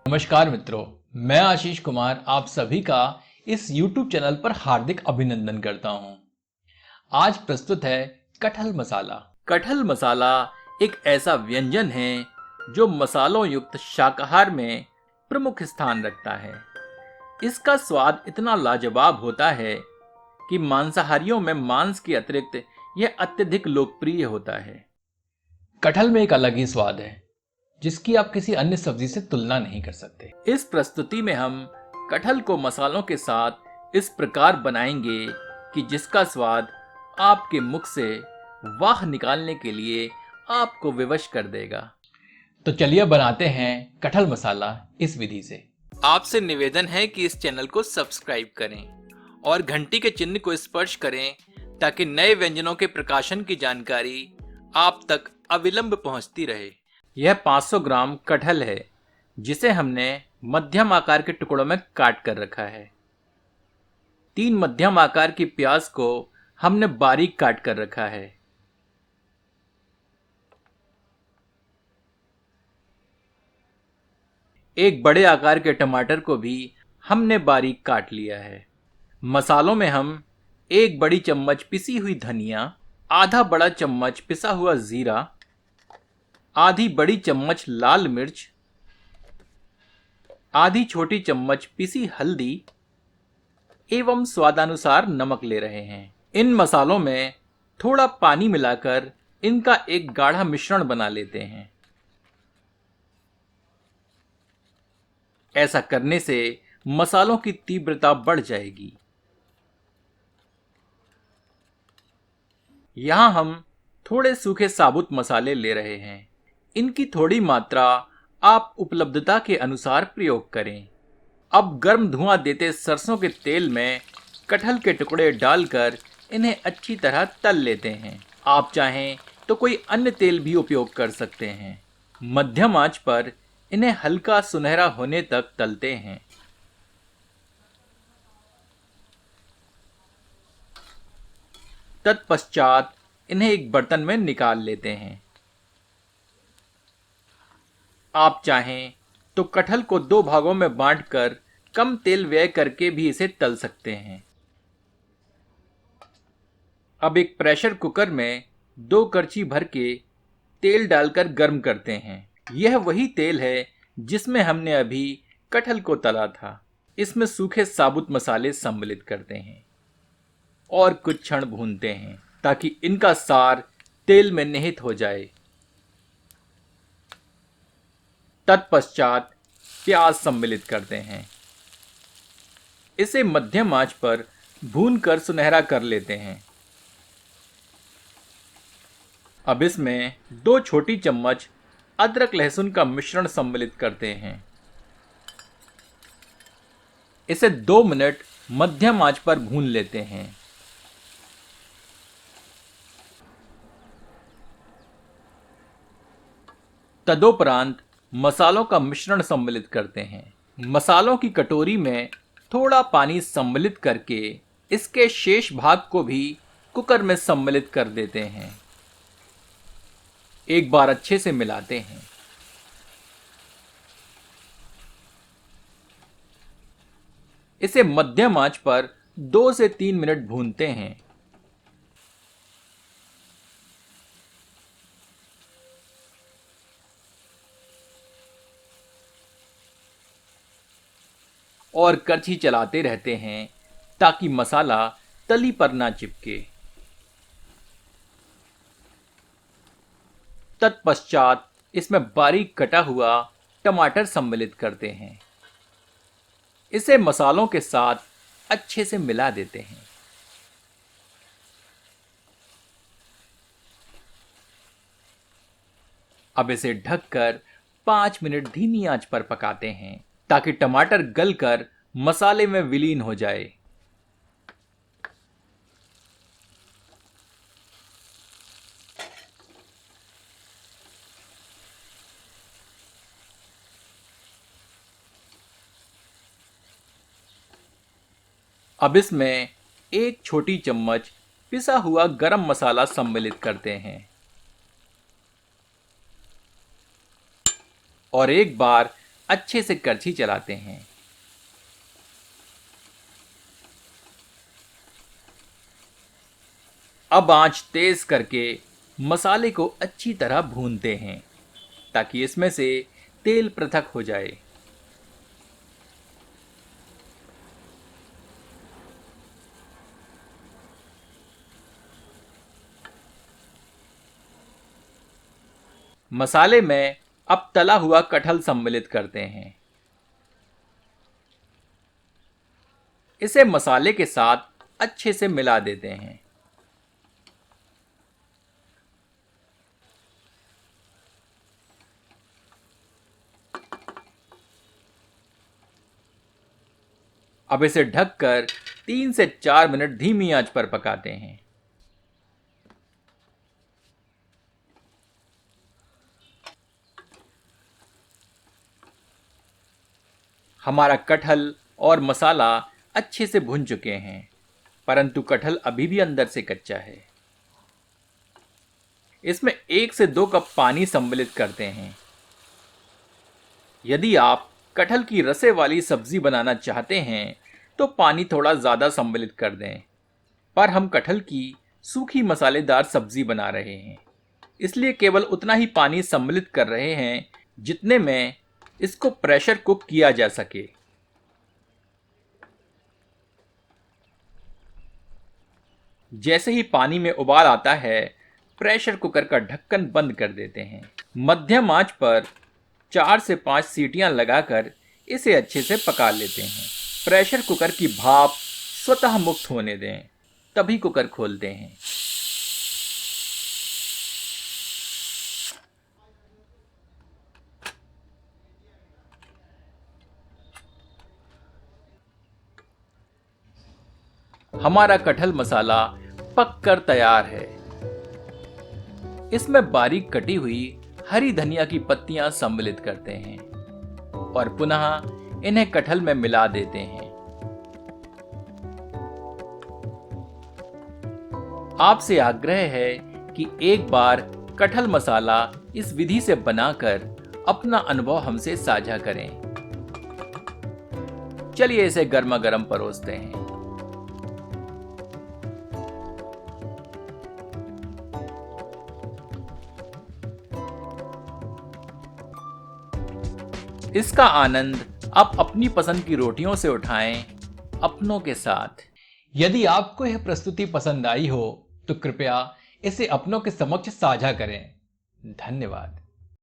नमस्कार मित्रों, मैं आशीष कुमार आप सभी का इस YouTube चैनल पर हार्दिक अभिनंदन करता हूं। आज प्रस्तुत है कटहल मसाला। कटहल मसाला एक ऐसा व्यंजन है जो मसालों युक्त शाकाहार में प्रमुख स्थान रखता है। इसका स्वाद इतना लाजवाब होता है कि मांसाहारियों में मांस के अतिरिक्त यह अत्यधिक लोकप्रिय होता है। कटहल में एक अलग ही स्वाद है जिसकी आप किसी अन्य सब्जी से तुलना नहीं कर सकते। इस प्रस्तुति में हम कटहल को मसालों के साथ इस प्रकार बनाएंगे कि जिसका स्वाद आपके मुख से वाह निकालने के लिए आपको विवश कर देगा। तो चलिए बनाते हैं कटहल मसाला इस विधि से। आपसे निवेदन है कि इस चैनल को सब्सक्राइब करें और घंटी के चिन्ह को स्पर्श करें ताकि नए व्यंजनों के प्रकाशन की जानकारी आप तक अविलंब पहुंचती रहे। यह 500 ग्राम कटहल है जिसे हमने मध्यम आकार के टुकड़ों में काट कर रखा है। 3 मध्यम आकार की प्याज को हमने बारीक काट कर रखा है। एक बड़े आकार के टमाटर को भी हमने बारीक काट लिया है। मसालों में हम 1 बड़ी चम्मच पिसी हुई धनिया, आधा बड़ा चम्मच पिसा हुआ जीरा, आधी बड़ी चम्मच लाल मिर्च, आधी छोटी चम्मच पिसी हल्दी एवं स्वादानुसार नमक ले रहे हैं। इन मसालों में थोड़ा पानी मिलाकर इनका एक गाढ़ा मिश्रण बना लेते हैं। ऐसा करने से मसालों की तीव्रता बढ़ जाएगी। यहां हम थोड़े सूखे साबुत मसाले ले रहे हैं। इनकी थोड़ी मात्रा आप उपलब्धता के अनुसार प्रयोग करें। अब गर्म धुआं देते सरसों के तेल में कटहल के टुकड़े डालकर इन्हें अच्छी तरह तल लेते हैं। आप चाहें तो कोई अन्य तेल भी उपयोग कर सकते हैं। मध्यम आंच पर इन्हें हल्का सुनहरा होने तक तलते हैं। तत्पश्चात इन्हें एक बर्तन में निकाल लेते हैं। आप चाहें तो कटहल को 2 भागों में बांटकर कम तेल व्यय करके भी इसे तल सकते हैं। अब एक प्रेशर कुकर में 2 करछी भर के तेल डालकर गर्म करते हैं। यह वही तेल है जिसमें हमने अभी कटहल को तला था। इसमें सूखे साबुत मसाले सम्मिलित करते हैं और कुछ क्षण भूनते हैं ताकि इनका सार तेल में निहित हो जाए। तत्पश्चात प्याज सम्मिलित करते हैं। इसे मध्यम आंच पर भूनकर सुनहरा कर लेते हैं। अब इसमें 2 छोटी चम्मच अदरक लहसुन का मिश्रण सम्मिलित करते हैं। इसे 2 मिनट मध्यम आंच पर भून लेते हैं। तदोपरांत मसालों का मिश्रण सम्मिलित करते हैं। मसालों की कटोरी में थोड़ा पानी सम्मिलित करके इसके शेष भाग को भी कुकर में सम्मिलित कर देते हैं। एक बार अच्छे से मिलाते हैं। इसे मध्यम आंच पर 2 से 3 मिनट भूनते हैं। और करछी चलाते रहते हैं ताकि मसाला तली पर ना चिपके। तत्पश्चात इसमें बारीक कटा हुआ टमाटर सम्मिलित करते हैं। इसे मसालों के साथ अच्छे से मिला देते हैं। अब इसे ढककर 5 मिनट धीमी आंच पर पकाते हैं ताकि टमाटर गलकर मसाले में विलीन हो जाए। अब इसमें 1 छोटी चम्मच पिसा हुआ गरम मसाला सम्मिलित करते हैं और एक बार अच्छे से करछी चलाते हैं। अब आंच तेज करके मसाले को अच्छी तरह भूनते हैं ताकि इसमें से तेल पृथक हो जाए। मसाले में अब तला हुआ कटहल सम्मिलित करते हैं। इसे मसाले के साथ अच्छे से मिला देते हैं। अब इसे ढककर 3 से 4 मिनट धीमी आंच पर पकाते हैं। हमारा कटहल और मसाला अच्छे से भुन चुके हैं, परंतु कटहल अभी भी अंदर से कच्चा है। इसमें 1 से 2 कप पानी सम्मिलित करते हैं। यदि आप कटहल की रसे वाली सब्जी बनाना चाहते हैं तो पानी थोड़ा ज़्यादा सम्मिलित कर दें, पर हम कटहल की सूखी मसालेदार सब्जी बना रहे हैं, इसलिए केवल उतना ही पानी सम्मिलित कर रहे हैं जितने में इसको प्रेशर कुक किया जा सके। जैसे ही पानी में उबाल आता है, प्रेशर कुकर का ढक्कन बंद कर देते हैं। मध्यम आंच पर 4 से 5 सीटियां लगाकर इसे अच्छे से पका लेते हैं। प्रेशर कुकर की भाप स्वतः मुक्त होने दें, तभी कुकर खोलते हैं। हमारा कटहल मसाला पककर तैयार है। इसमें बारीक कटी हुई हरी धनिया की पत्तियां सम्मिलित करते हैं और पुनः इन्हें कटहल में मिला देते हैं। आपसे आग्रह है कि एक बार कटहल मसाला इस विधि से बनाकर अपना अनुभव हमसे साझा करें। चलिए इसे गर्मा गर्म परोसते हैं। इसका आनंद आप अपनी पसंद की रोटियों से उठाएं, अपनों के साथ। यदि आपको यह प्रस्तुति पसंद आई हो तो कृपया इसे अपनों के समक्ष साझा करें। धन्यवाद।